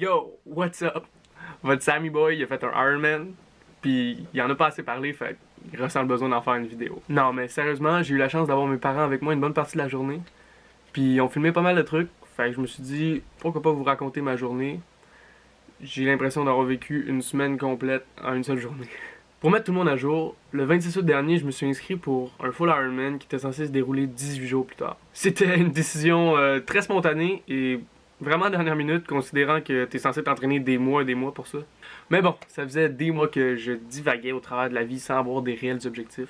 Yo, what's up? Votre Sammy Boy, il a fait un Ironman, puis il en a pas assez parlé, fait qu'il ressent le besoin d'en faire une vidéo. Non, mais sérieusement, j'ai eu la chance d'avoir mes parents avec moi une bonne partie de la journée, puis ils ont filmé pas mal de trucs, fait que je me suis dit, pourquoi pas vous raconter ma journée? J'ai l'impression d'avoir vécu une semaine complète en une seule journée. Pour mettre tout le monde à jour, le 26 août dernier, je me suis inscrit pour un full Ironman qui était censé se dérouler 18 jours plus tard. C'était une décision très spontanée et vraiment dernière minute, considérant que t'es censé t'entraîner des mois et des mois pour ça. Mais bon, ça faisait des mois que je divaguais au travers de la vie sans avoir des réels objectifs.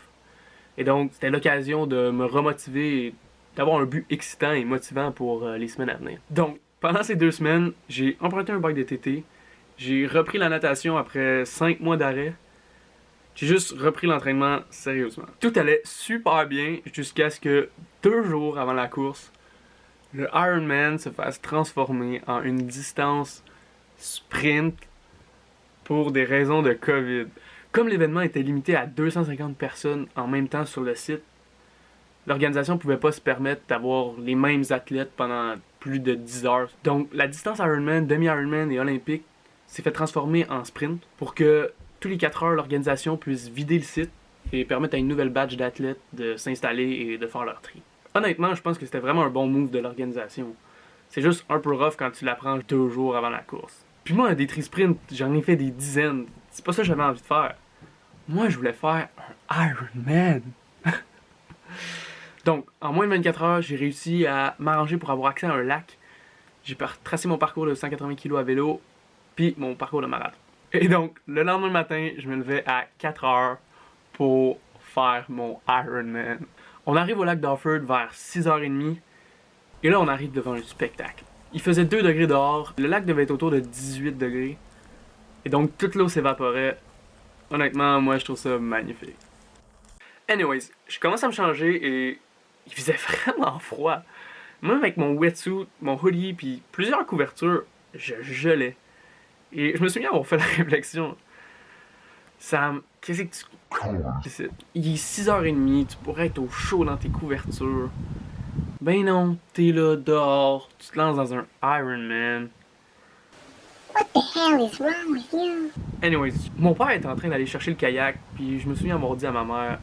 Et donc, c'était l'occasion de me remotiver et d'avoir un but excitant et motivant pour les semaines à venir. Donc, pendant ces 2 semaines, j'ai emprunté un bike de TT, j'ai repris la natation après 5 mois d'arrêt. J'ai juste repris l'entraînement sérieusement. Tout allait super bien jusqu'à ce que 2 jours avant la course, le Ironman se fasse transformer en une distance sprint pour des raisons de COVID. Comme l'événement était limité à 250 personnes en même temps sur le site, l'organisation ne pouvait pas se permettre d'avoir les mêmes athlètes pendant plus de 10 heures. Donc la distance Ironman, demi-Ironman et olympique s'est fait transformer en sprint pour que tous les 4 heures, l'organisation puisse vider le site et permettre à une nouvelle batch d'athlètes de s'installer et de faire leur tri. Honnêtement, je pense que c'était vraiment un bon move de l'organisation. C'est juste un peu rough quand tu l'apprends 2 jours avant la course. Puis moi, des tri sprints, j'en ai fait des dizaines. C'est pas ça que j'avais envie de faire. Moi, je voulais faire un Ironman. Donc, en moins de 24 heures, j'ai réussi à m'arranger pour avoir accès à un lac. J'ai tracé mon parcours de 180 kg à vélo, puis mon parcours de marathon. Et donc, le lendemain matin, je me levais à 4 heures pour faire mon Ironman. On arrive au lac d'Offord vers 6h30, et là, on arrive devant un spectacle. Il faisait 2 degrés dehors, le lac devait être autour de 18 degrés, et donc toute l'eau s'évaporait. Honnêtement, moi, je trouve ça magnifique. Anyways, je commence à me changer, et il faisait vraiment froid. Même avec mon wetsuit, mon hoodie, puis plusieurs couvertures, je gelais. Et je me souviens avoir fait la réflexion. Sam, qu'est-ce que tu... Il est 6h30, tu pourrais être au chaud dans tes couvertures. Ben non, t'es là, dehors, tu te lances dans un Ironman. What the hell is wrong with you? Anyways, mon père était en train d'aller chercher le kayak, puis je me souviens avoir dit à ma mère...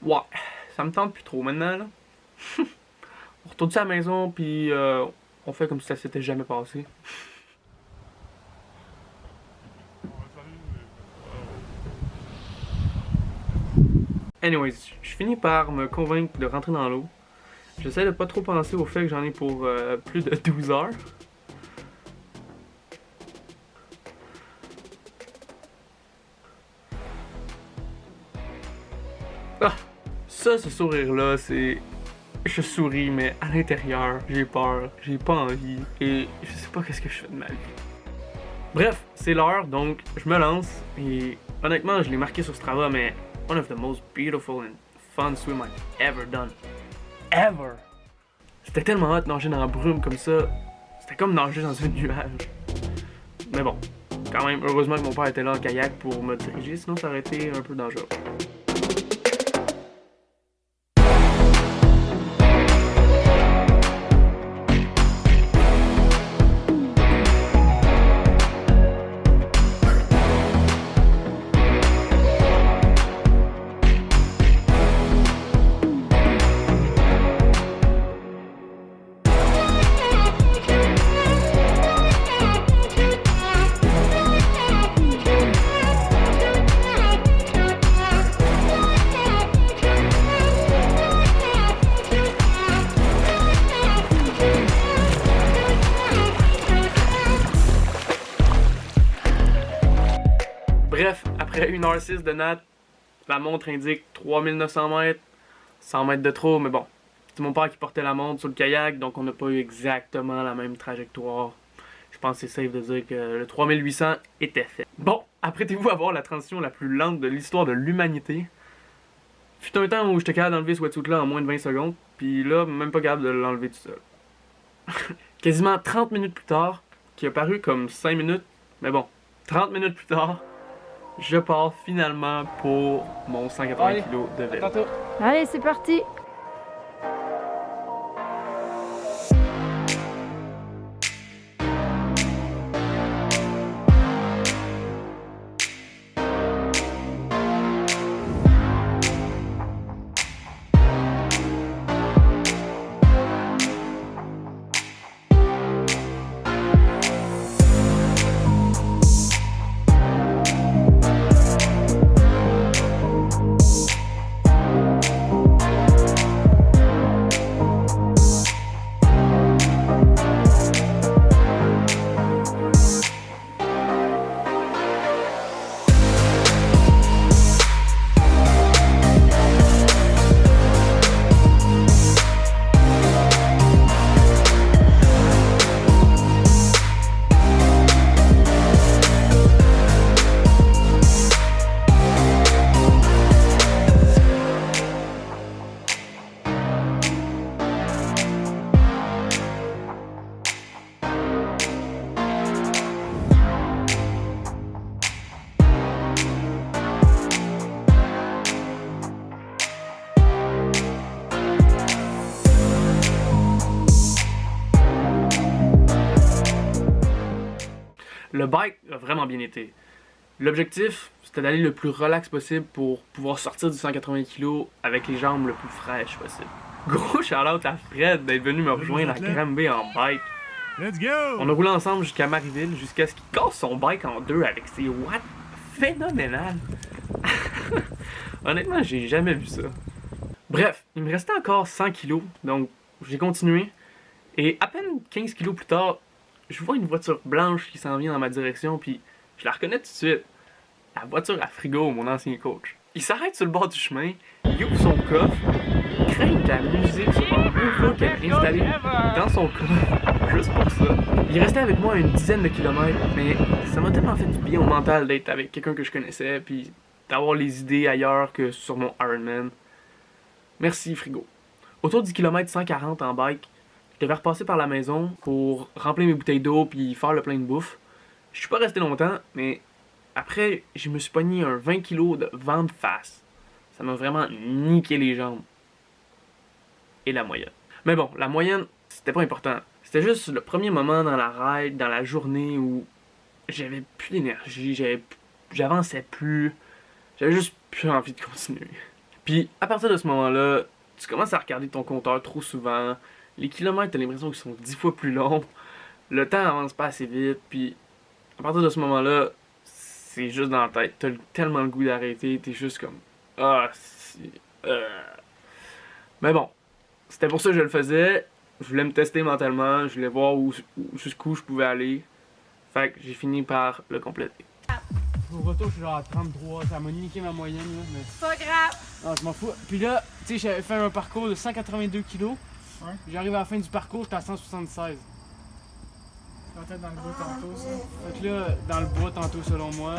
Ouais, ça me tente plus trop maintenant, là. On retourne à la maison, puis on fait comme si ça s'était jamais passé. Anyways, je finis par me convaincre de rentrer dans l'eau. J'essaie de pas trop penser au fait que j'en ai pour plus de 12 heures. Ah! Ça, ce sourire-là, c'est... Je souris, mais à l'intérieur, j'ai peur, j'ai pas envie, et je sais pas qu'est-ce que je fais de ma vie. Bref, c'est l'heure, donc je me lance, et honnêtement, je l'ai marqué sur Strava, mais one of the most beautiful and fun swim I've ever done. Ever! C'était tellement hot de nager dans la brume comme ça, c'était comme nager dans un nuage. Mais bon, quand même, heureusement que mon père était là en kayak pour me diriger, sinon ça aurait été un peu dangereux. Bref, après 1h06 de nat, la montre indique 3900 mètres, 100 mètres de trop, mais bon. C'est mon père qui portait la montre sur le kayak, donc on n'a pas eu exactement la même trajectoire. Je pense que c'est safe de dire que le 3800 était fait. Bon, apprêtez-vous à voir la transition la plus lente de l'histoire de l'humanité. Fut un temps où j'étais capable d'enlever ce wetsuit-là en moins de 20 secondes, puis là, même pas capable de l'enlever tout seul. Quasiment 30 minutes plus tard, qui a paru comme 5 minutes, mais bon, 30 minutes plus tard, je pars finalement pour mon 180 kg de vélo. Allez, c'est parti! Le bike a vraiment bien été. L'objectif, c'était d'aller le plus relax possible pour pouvoir sortir du 180 kg avec les jambes le plus fraîches possible. Gros shout-out à Fred d'être venu me rejoindre à Granby en bike. Let's go! On a roulé ensemble jusqu'à Marieville, jusqu'à ce qu'il casse son bike en deux avec ses watts. Phénoménal! Honnêtement, j'ai jamais vu ça. Bref, il me restait encore 100 kg, donc j'ai continué. Et à peine 15 kg plus tard, je vois une voiture blanche qui s'en vient dans ma direction, puis je la reconnais tout de suite. La voiture à Frigo, mon ancien coach. Il s'arrête sur le bord du chemin, il ouvre son coffre, craint de la musique sur un woofer qu'il a installé dans son coffre, juste pour ça. Il restait avec moi une dizaine de kilomètres, mais ça m'a tellement fait du bien au mental d'être avec quelqu'un que je connaissais, puis d'avoir les idées ailleurs que sur mon Ironman. Merci Frigo. Autour du kilomètre 140 en bike, je devais repasser par la maison pour remplir mes bouteilles d'eau puis faire le plein de bouffe. Je suis pas resté longtemps, mais après, je me suis pogné un 20 kg de vent de face. Ça m'a vraiment niqué les jambes. Et la moyenne. Mais bon, la moyenne, c'était pas important. C'était juste le premier moment dans la ride, dans la journée où j'avais plus d'énergie, j'avançais plus, j'avais juste plus envie de continuer. Puis, à partir de ce moment-là, tu commences à regarder ton compteur trop souvent, les kilomètres, t'as l'impression qu'ils sont 10 fois plus longs, le temps avance pas assez vite, puis à partir de ce moment-là, c'est juste dans la tête, t'as tellement le goût d'arrêter, t'es juste comme ah, Mais bon, c'était pour ça que je le faisais, je voulais me tester mentalement, je voulais voir jusqu'où je pouvais aller, fait que j'ai fini par le compléter. Au retour, je suis genre à 33, ça m'a niqué ma moyenne là, mais... Pas grave. Non, je m'en fous. Puis là, tu sais, j'avais fait un parcours de 182 kg. Ouais. J'arrive à la fin du parcours, j'étais à 176. Peut-être dans le bois tantôt, ça. Fait que là, dans le bois tantôt, selon moi.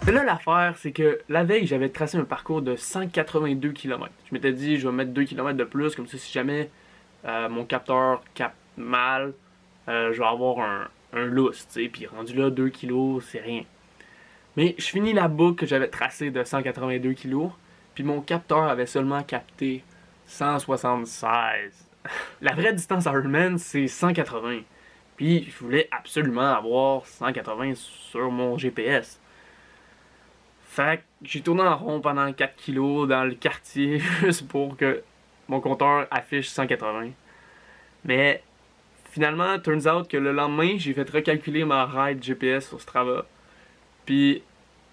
Mais là, l'affaire, c'est que la veille, j'avais tracé un parcours de 182 km. Je m'étais dit, je vais mettre 2 km de plus, comme ça, si jamais mon capteur capte mal, je vais avoir un lousse, tu sais. Puis rendu là, 2 kg, c'est rien. Mais je finis la boucle que j'avais tracée de 182 kg, puis mon capteur avait seulement capté 176. La vraie distance Ironman, c'est 180. Puis je voulais absolument avoir 180 sur mon GPS. Fait que j'ai tourné en rond pendant 4 kg dans le quartier juste pour que mon compteur affiche 180. Mais finalement, turns out que le lendemain, j'ai fait recalculer ma ride GPS sur Strava. Puis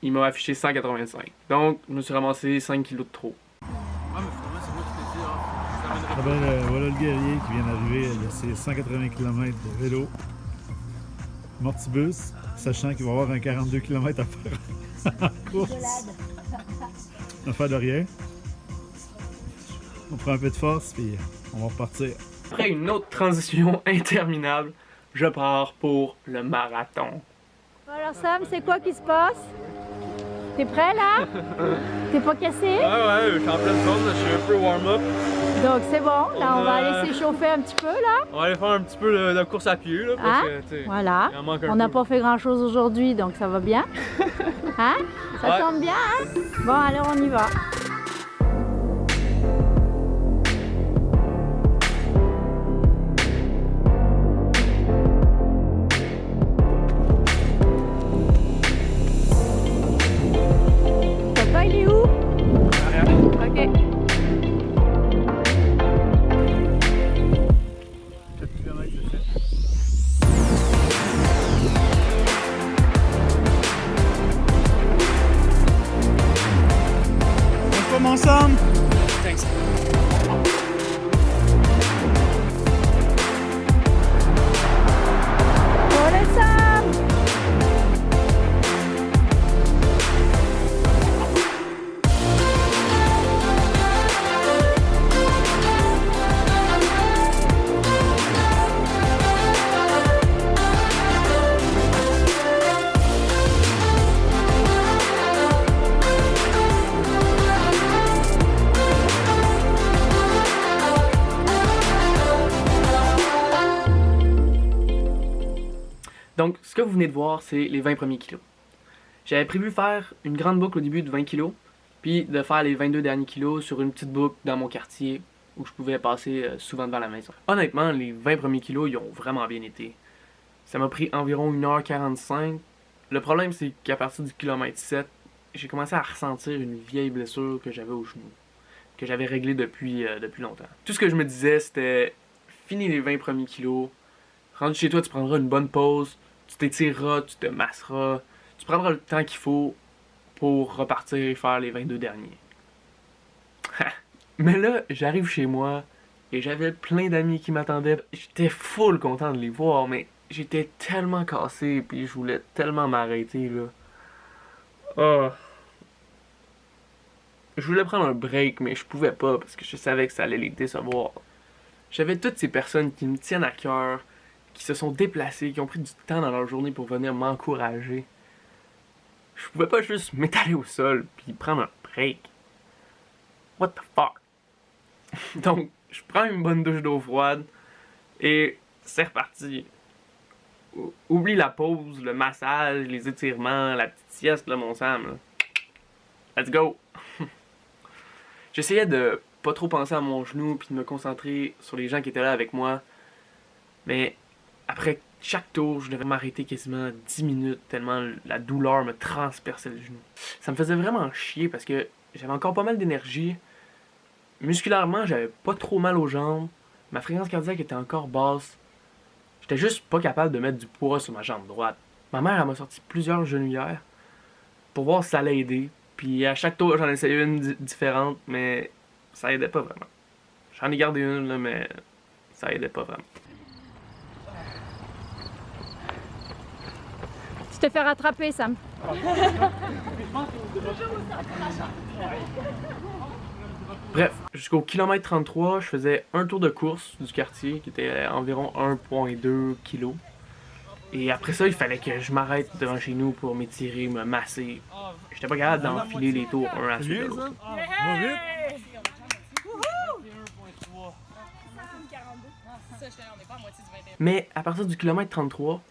il m'a affiché 185. Donc je me suis ramassé 5 kg de trop. Ah, mais finalement, c'est moi qui t'ai dit, Ah ben, voilà le guerrier qui vient d'arriver de ses 180 km de vélo. Mortibus, sachant qu'il va avoir un 42 km à faire en course. À faire de rien. On prend un peu de force puis on va repartir. Après une autre transition interminable, je pars pour le marathon. Alors Sam, c'est quoi qui se passe? T'es prêt là? T'es pas cassé? Ouais, je suis en pleine forme, je suis un peu warm-up. Donc c'est bon, là on va aller s'échauffer un petit peu là. On va aller faire un petit peu de course à pied là, parce que, tu sais, Voilà, il en manque un on n'a peu. pas fait grand chose aujourd'hui donc ça va bien. Hein? Ça Ouais. tombe bien, hein? Bon alors on y va. Papa il est où? Ok. 4 km de fait. On commence ensemble. Thanks. Allez Sam! Donc, ce que vous venez de voir, c'est les 20 premiers kilos. J'avais prévu faire une grande boucle au début de 20 kilos, puis de faire les 22 derniers kilos sur une petite boucle dans mon quartier où je pouvais passer souvent devant la maison. Honnêtement, les 20 premiers kilos, ils ont vraiment bien été. Ça m'a pris environ 1h45. Le problème, c'est qu'à partir du kilomètre 7, j'ai commencé à ressentir une vieille blessure que j'avais au genou, que j'avais réglée depuis longtemps. Tout ce que je me disais, c'était fini les 20 premiers kilos, rendu chez toi, tu prendras une bonne pause, tu t'étireras, tu te masseras, tu prendras le temps qu'il faut pour repartir et faire les 22 derniers. Mais là, j'arrive chez moi et j'avais plein d'amis qui m'attendaient. J'étais full content de les voir, mais j'étais tellement cassé puis je voulais tellement m'arrêter là. Oh. Je voulais prendre un break, mais je pouvais pas parce que je savais que ça allait les décevoir. J'avais toutes ces personnes qui me tiennent à cœur, qui se sont déplacées, qui ont pris du temps dans leur journée pour venir m'encourager. Je pouvais pas juste m'étaler au sol puis prendre un break. What the fuck? Donc, je prends une bonne douche d'eau froide et c'est reparti. Oublie la pause, le massage, les étirements, la petite sieste, là, mon Sam. Là. Let's go! J'essayais de pas trop penser à mon genou puis de me concentrer sur les gens qui étaient là avec moi. Mais après chaque tour, je devais m'arrêter quasiment 10 minutes tellement la douleur me transperçait le genou. Ça me faisait vraiment chier parce que j'avais encore pas mal d'énergie. Musculairement, j'avais pas trop mal aux jambes. Ma fréquence cardiaque était encore basse. J'étais juste pas capable de mettre du poids sur ma jambe droite. Ma mère, elle m'a sorti plusieurs genouillères pour voir si ça allait aider. Puis à chaque tour, j'en essayais une différente, mais ça aidait pas vraiment. J'en ai gardé une, là, mais ça aidait pas vraiment. Tu t'es fait rattraper, Sam. Bref, jusqu'au kilomètre 33, je faisais un tour de course du quartier qui était environ 1,2 kg. Et après ça, il fallait que je m'arrête devant chez nous pour m'étirer, me masser. J'étais pas capable d'enfiler les tours un à la suite de l'autre. Va vite! Mais à partir du kilomètre 33,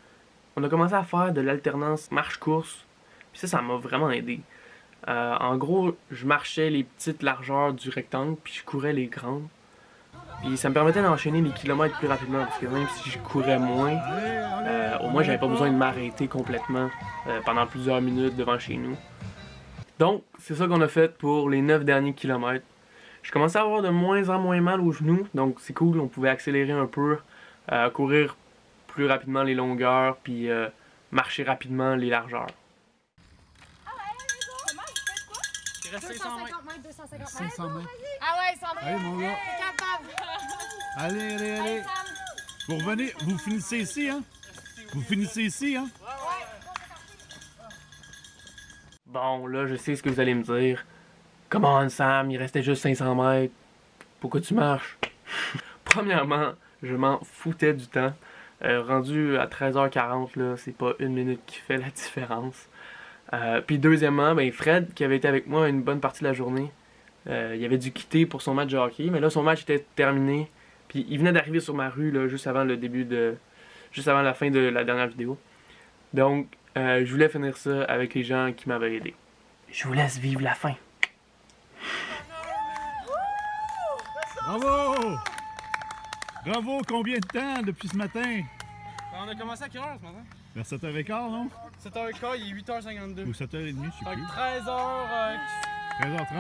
on a commencé à faire de l'alternance marche-course. Puis ça m'a vraiment aidé. En gros, je marchais les petites largeurs du rectangle, puis je courais les grandes. Puis ça me permettait d'enchaîner les kilomètres plus rapidement, parce que même si je courais moins, au moins j'avais pas besoin de m'arrêter complètement pendant plusieurs minutes devant chez nous. Donc, c'est ça qu'on a fait pour les 9 derniers kilomètres. Je commençais à avoir de moins en moins mal aux genoux, donc c'est cool, on pouvait accélérer un peu, courir plus rapidement les longueurs, puis marcher rapidement les largeurs. Il reste 500 mètres. 250 mètres. 500 mètres. Ah ouais, Sandrine. Allez, mon gars. T'es capable. Allez, allez, allez. Sam. Vous revenez, vous finissez ici, hein? Vous finissez ici, hein? Bon, là, je sais ce que vous allez me dire. Come on, Sam, il restait juste 500 mètres. Pourquoi tu marches? Premièrement, je m'en foutais du temps. Rendu à 13h40, là, c'est pas une minute qui fait la différence. Puis deuxièmement, ben Fred, qui avait été avec moi une bonne partie de la journée, il avait dû quitter pour son match de hockey, mais là son match était terminé. Puis il venait d'arriver sur ma rue là, juste avant la fin de la dernière vidéo. Donc je voulais finir ça avec les gens qui m'avaient aidé. Je vous laisse vivre la fin. Bravo! Bravo! Combien de temps depuis ce matin? On a commencé à quelle heure ce matin? Vers 7h15, non? 7h15, il est 8h52. Ou 7h30, je sais Fait plus. que 13h. 13h30?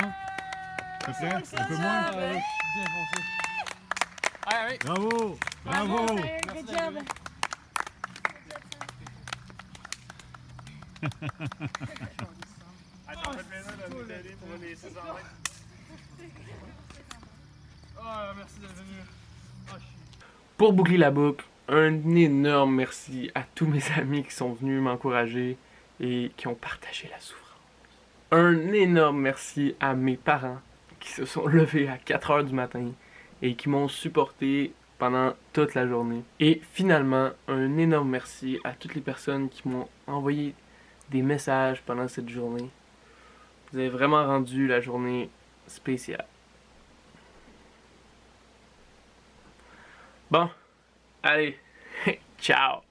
À peu près? Un peu moins? Je suis bien foncé. Allez, Bravo! Bravo! Good job. Attends, faites plaisir de nous aider pour les 600 mètres. Merci d'être venu. Pour boucler la boucle, un énorme merci à tous mes amis qui sont venus m'encourager et qui ont partagé la souffrance. Un énorme merci à mes parents qui se sont levés à 4h du matin et qui m'ont supporté pendant toute la journée. Et finalement, un énorme merci à toutes les personnes qui m'ont envoyé des messages pendant cette journée. Vous avez vraiment rendu la journée spéciale. Bon, allez, ciao!